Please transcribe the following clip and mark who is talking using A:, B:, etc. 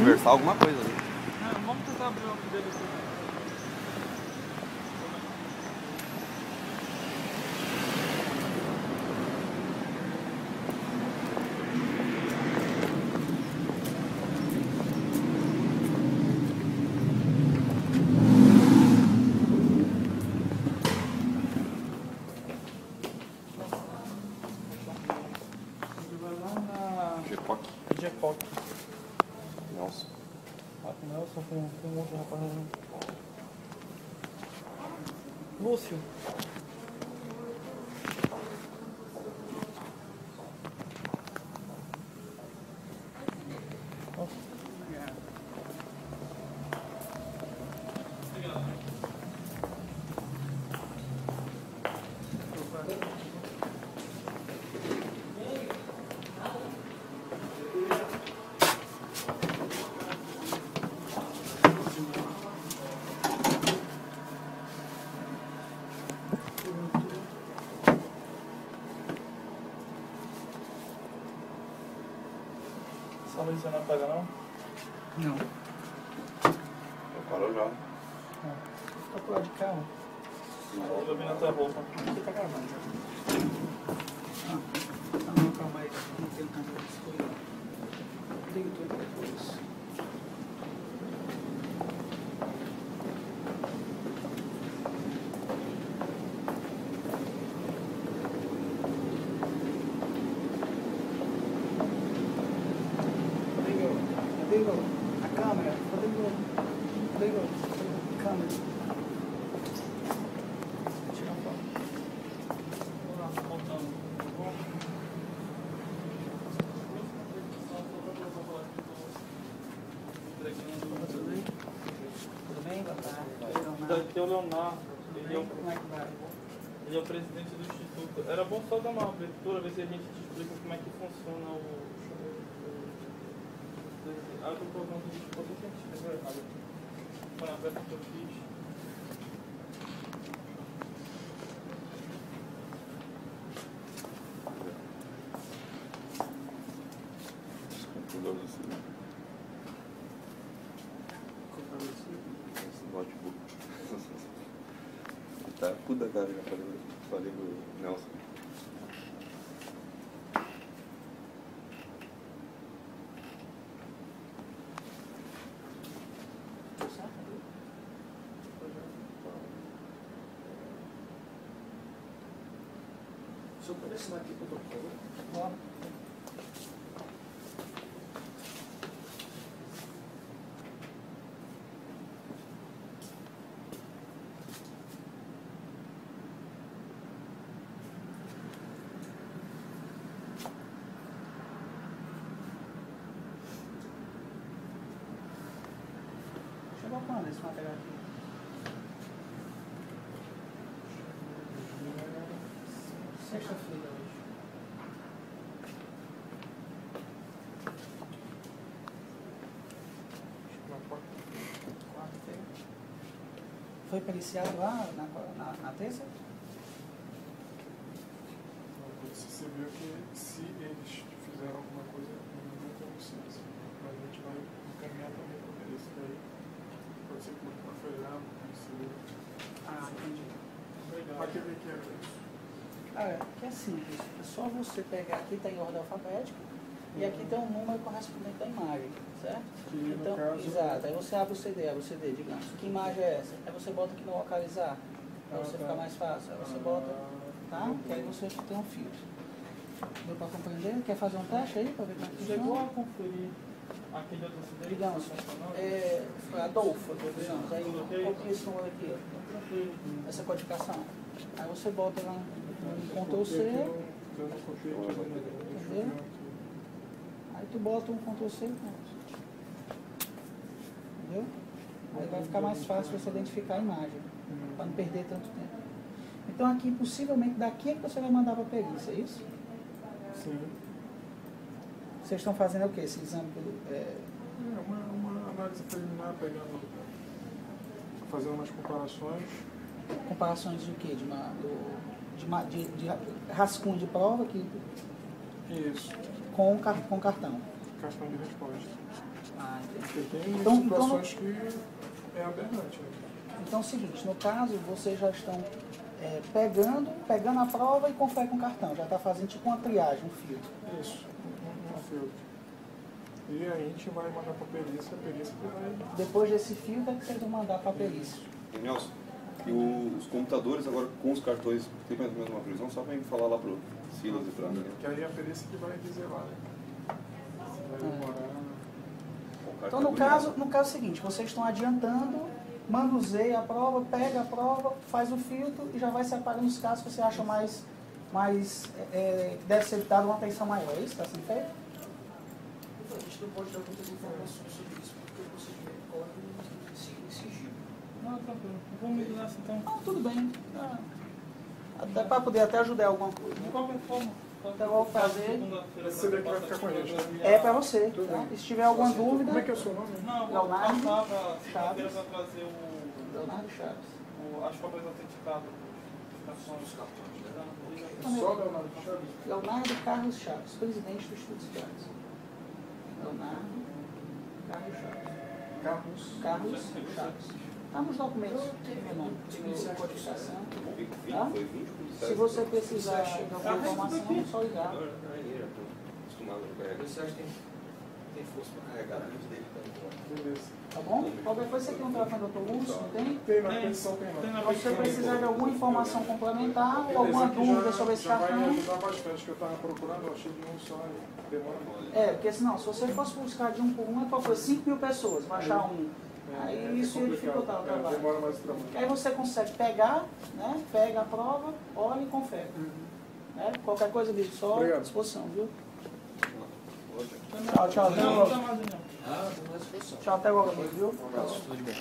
A: Universal, alguma coisa ali.
B: Não, vamos tentar abrir o dele aqui. G-Pop.
A: Nossa.
B: Ah, com o Nelson, com outro rapaz. Lúcio. Essa luz você não apaga não? Não.
A: Parou já.
B: Tá pro lado de cá, ó. Ilumina a tua roupa. Aqui tá gravando. Não, calma aí. Não tem um canto de escuridão. Liga tudo depois. Liga a câmera. Liga a câmera. Tira uma foto. Vamos lá, voltando. Tudo bem? Boa tarde.
C: Daqui é o Leonardo,
B: Como é que vai?
C: ele é o presidente do Instituto. Era bom só dar uma abertura, ver se a gente te explica como é que funciona o... Ah, eu tô colocando o vídeo, você sempre escreveu errado. Põe aberto que eu fiz.
A: Esse computador assim. Esse notebook. Tá puta cara, já falei do Nelson.
B: Se eu puder assinar aqui, por favor. Bora. Chegou quando esse material aqui? Sexta-feira hoje. Quarta-feira. Foi periciado lá na terça?
D: Você viu que se eles fizeram alguma coisa, não tem licença. Mas a gente vai encaminhar também para ver isso daí. Pode ser que não foi lá, não sei.
B: Ah, entendi.
D: Mas quer ver que é isso?
B: Ah, que é simples. É só você pegar aqui, tem ordem alfabética, e aqui tem um número correspondente da imagem, certo?
D: Que no
B: Então,
D: caso...
B: exato. Aí você abre o CD, digamos. Que imagem é essa? Aí você bota aqui no localizar, para você ficar mais fácil. Aí você bota, tá? Que aí você tem um filtro. Deu para compreender? Quer fazer um teste aí para ver como é que
C: Chegou
B: funciona?
C: a conferir aquele outro acidente?
B: Digamos, foi Adolfo, digamos. Aí copia esse número aqui, ó. Essa codificação. Aí você bota lá um Ctrl-C, entendeu? Aí tu bota um Ctrl-C e pronto. Entendeu? Aí vai ficar mais fácil você identificar a imagem, para não perder tanto tempo. Então aqui, possivelmente, daqui é que você vai mandar para a perícia, é isso?
D: Sim.
B: Vocês estão fazendo o quê? Esse exame?
D: Uma análise preliminar, pegando, fazendo umas comparações.
B: Comparações de quê? De rascunho de prova que,
D: Isso.
B: com cartão.
D: Cartão de resposta.
B: Ah, entendi.
D: Porque tem
B: Então,
D: situações que é aberrante. Né?
B: Então é o seguinte, no caso, vocês já estão pegando a prova e confere com o cartão. Já está fazendo tipo uma triagem, um filtro.
D: Isso, um filtro. E aí a gente vai mandar para a perícia que vai...
B: Depois desse filtro é que vocês vão mandar para a perícia.
A: E, Nelson, e os computadores agora com os cartões, tem mais ou menos uma previsão? Só para mim falar lá pro Silas e pra mim.
D: Que aí a perícia que vai dizer lá, né? Se vai demorar...
B: Então no caso é o seguinte, vocês estão adiantando, manuseia a prova, pega a prova, faz o filtro e já vai separando os casos que você acha mais deve ser dado uma atenção maior. É isso que está sendo feito?
E: A gente não pode dar muitas informações sobre isso, porque o procedimento corre em sigilo.
C: Não, tranquilo. Vamos ir nessa então.
B: Não, tudo bem. Até para poder até ajudar alguma coisa.
C: De qualquer forma.
B: Então eu vou fazer.
C: Segunda-feira
D: Esse daqui vai ficar com a gente, né?
B: É para você.
D: Tudo
B: Tá?
D: bem.
B: E se tiver alguma dúvida,
D: Como é que é o seu nome?
C: Não,
B: Leonardo
C: eu tava segunda-feira
B: Chaves.
C: para trazer o.
B: Leonardo Chaves.
C: As cópias autenticadas.
E: Os cartões, né?
D: Só Leonardo Chaves?
B: Leonardo Carlos Chaves, presidente do Estudos Chaves. Leonardo Carlos Chaves. Carlos Chaves. Está nos documentos. Meu nome. Tem codificação. Tá?
A: Foi 20
B: Se você precisar de alguma informação, é só ligar.
A: Acostumado a carregar.
E: Você acha que tem força para carregar a luz dele também?
D: Beleza.
B: Tá bom? Qualquer coisa você tem um telefone do Dr. Lúcio, não tem?
D: Tem na petição, tem lá.
B: Então, se você precisar de alguma informação complementar ou alguma
D: Beleza, que
B: dúvida sobre esse
D: já vai me
B: cartão.
D: ajudar bastante, que eu estava procurando, eu achei de um só e demora muito.
B: Porque senão, se você fosse buscar de um por um, é para 5 mil pessoas, vai achar um. Aí isso ia dificultar o trabalho.
D: Demora mais o trabalho.
B: Aí você consegue pegar, né? Pega a prova, olha e confere. Né? Qualquer coisa, bicho, só à
D: Obrigado.
B: disposição, viu?
A: Hoje.
B: Tchau, tchau. Até
C: Não,
B: logo.
C: não, não.
E: Ah, não é discussão.
B: Tchau, até logo, viu?
E: Tudo bem.